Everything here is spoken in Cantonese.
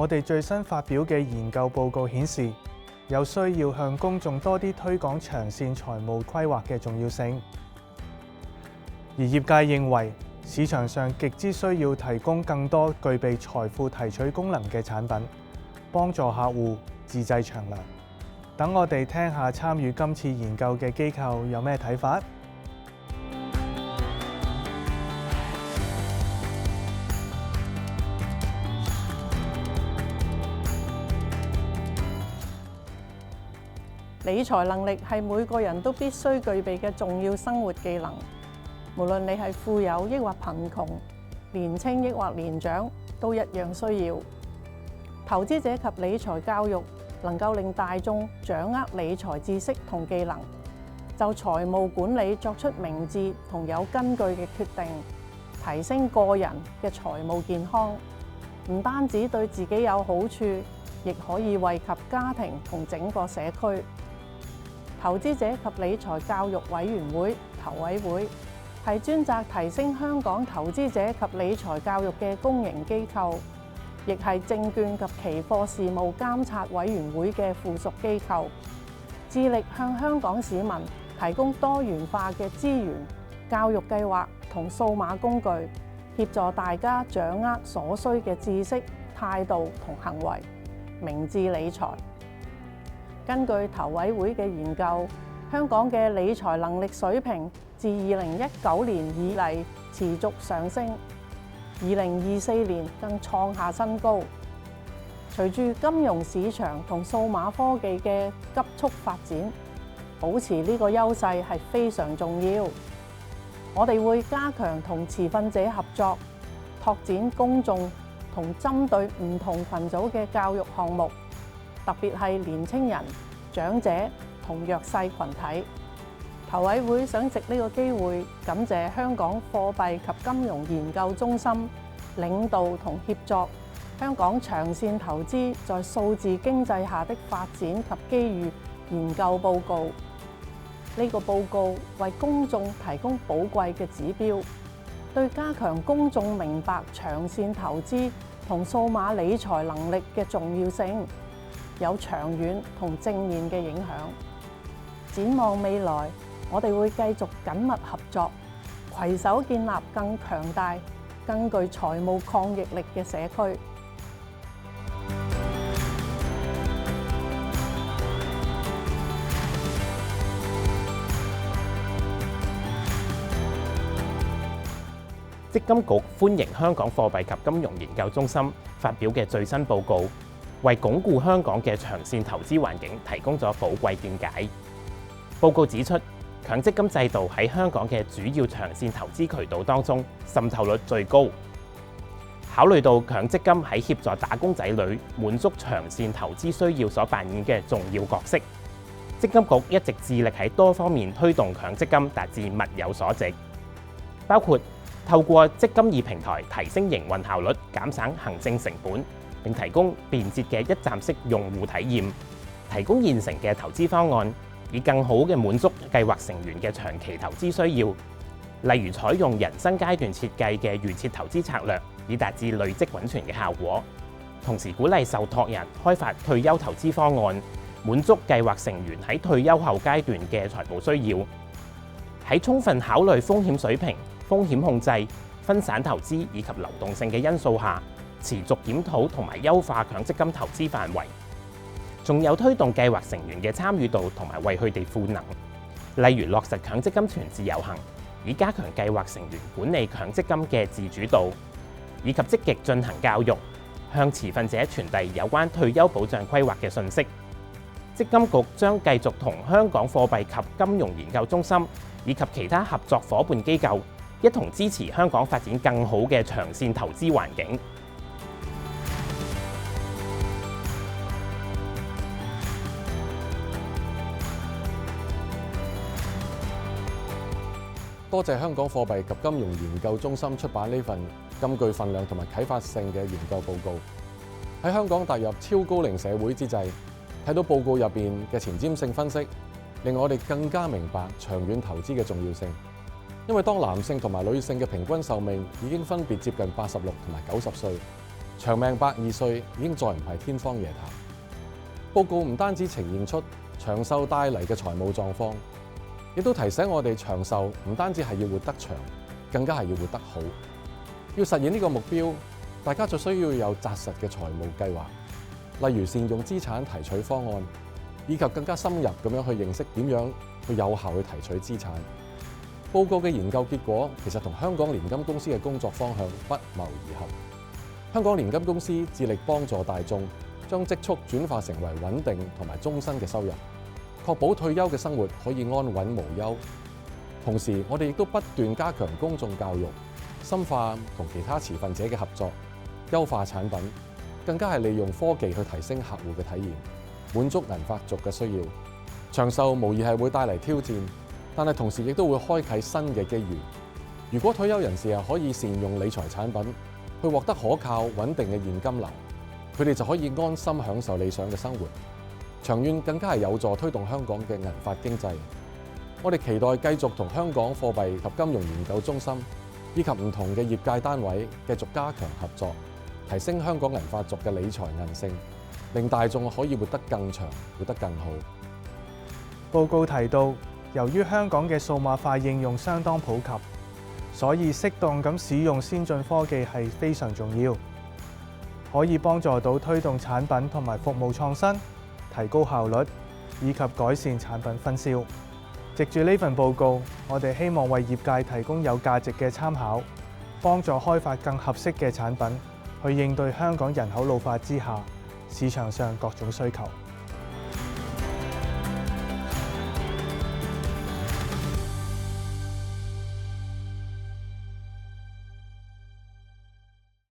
我哋最新發表嘅研究報告顯示，有需要向公眾多啲推廣長線財務規劃嘅重要性。而業界認為，市場上極之需要提供更多具備財富提取功能嘅產品，幫助客戶自製長糧。等我哋聽下參與今次研究嘅機構有咩睇法。理財能力係每個人都必須具備嘅重要生活技能，無論你係富有抑或貧窮，年青抑或年長，都一樣需要。投資者及理財教育能夠令大眾掌握理財知識同技能，就財務管理作出明智同有根據嘅決定，提升個人嘅財務健康。唔單止對自己有好處，亦可以惠及家庭同整個社區。投資者及理財教育委員會投委會係專責提升香港投資者及理財教育嘅公營機構，亦係證券及期貨事務監察委員會嘅附屬機構，致力向香港市民提供多元化嘅資源、教育計劃同數碼工具，協助大家掌握所需嘅知識、態度同行為，明智理財。根據投委會嘅研究，香港嘅理財能力水平自2019年以嚟持續上升，2024年更創下新高。隨住金融市場同數碼科技嘅急速發展，保持呢個優勢係非常重要。我哋會加強同持份者合作，拓展公眾同針對唔同群組嘅教育項目，特別係年青人、長者同弱勢群體。投委會想藉呢個機會感謝香港貨幣及金融研究中心領導同協作香港長線投資在數字經濟下的發展及機遇研究報告。呢個報告為公眾提供寶貴嘅指標，對加強公眾明白長線投資同數碼理財能力嘅重要性有長遠同正面嘅影響。展望未來，我哋會繼續緊密合作，攜手建立更強大、更具財務抗逆力嘅社區。積金局歡迎香港貨幣及金融研究中心發表嘅最新報告，為鞏固香港嘅長線投資環境提供咗寶貴見解。報告指出，強積金制度喺香港嘅主要長線投資渠道當中滲透率最高。考慮到強積金喺協助打工仔女滿足長線投資需要所扮演嘅重要角色，積金局一直致力喺多方面推動強積金達至物有所值，包括透過積金易平台提升營運效率、減省行政成本，並提供便捷嘅一站式用戶體驗，提供現成嘅投資方案，以更好嘅滿足計劃成員嘅長期投資需要。例如採用人生階段設計嘅預設投資策略，以達至累積滾存嘅效果。同時鼓勵受託人開發退休投資方案，滿足計劃成員喺退休後階段嘅財務需要。喺充分考慮風險水平、風險控制、分散投資以及流動性嘅因素下，持續檢討同埋優化強積金投資範圍，仲有推動計劃成員嘅參與度同埋為佢哋賦能，例如落實強積金全自由行，以加強計劃成員管理強積金嘅自主度，以及積極進行教育，向持份者傳遞有關退休保障規劃嘅信息。積金局將繼續同香港貨幣及金融研究中心以及其他合作夥伴機構一同支持香港發展更好嘅長線投資環境。多謝香港貨幣及金融研究中心出版呢份咁具份量同埋啟發性嘅研究報告。喺香港踏入超高齡社會之際，睇到報告入邊嘅前瞻性分析，令我哋更加明白長遠投資嘅重要性。因為當男性同埋女性嘅平均壽命已經分別接近86同埋90歲，長命102歲已經再唔係天方夜譚。報告唔單止呈現出長壽帶嚟嘅財務狀況，亦都提醒我哋長壽唔單止係要活得長，更加係要活得好。要實現呢個目標，大家就需要有紮實嘅財務計劃，例如善用資產提取方案，以及更加深入咁樣去認識點樣去有效去提取資產。報告嘅研究結果其實同香港年金公司嘅工作方向不謀而合。香港年金公司致力幫助大眾將積蓄轉化成為穩定同埋終身嘅收入，確保退休嘅生活可以安穩無憂。同時，我哋亦都不斷加強公眾教育，深化同其他持份者嘅合作，優化產品，更加係利用科技去提升客戶嘅體驗，滿足銀髮族嘅需要。長壽無疑係會帶嚟挑戰，但係同時亦都會開啟新嘅機遇。如果退休人士係可以善用理財產品，去獲得可靠穩定嘅現金流，佢哋就可以安心享受理想嘅生活。長遠更加係有助推動香港嘅銀髮經濟。我哋期待繼續同香港貨幣及金融研究中心以及唔同嘅業界單位繼續加強合作，提升香港銀髮族嘅理財韌性，令大眾可以活得更長、活得更好。報告提到，由於香港嘅數碼化應用相當普及，所以適當咁使用先進科技係非常重要，可以幫助到推動產品同埋服務創新，提高效率，以及改善產品分銷。藉住呢份報告，我哋希望為業界提供有價值嘅參考，幫助開發更合適嘅產品，去應對香港人口老化之下市場上各種需求。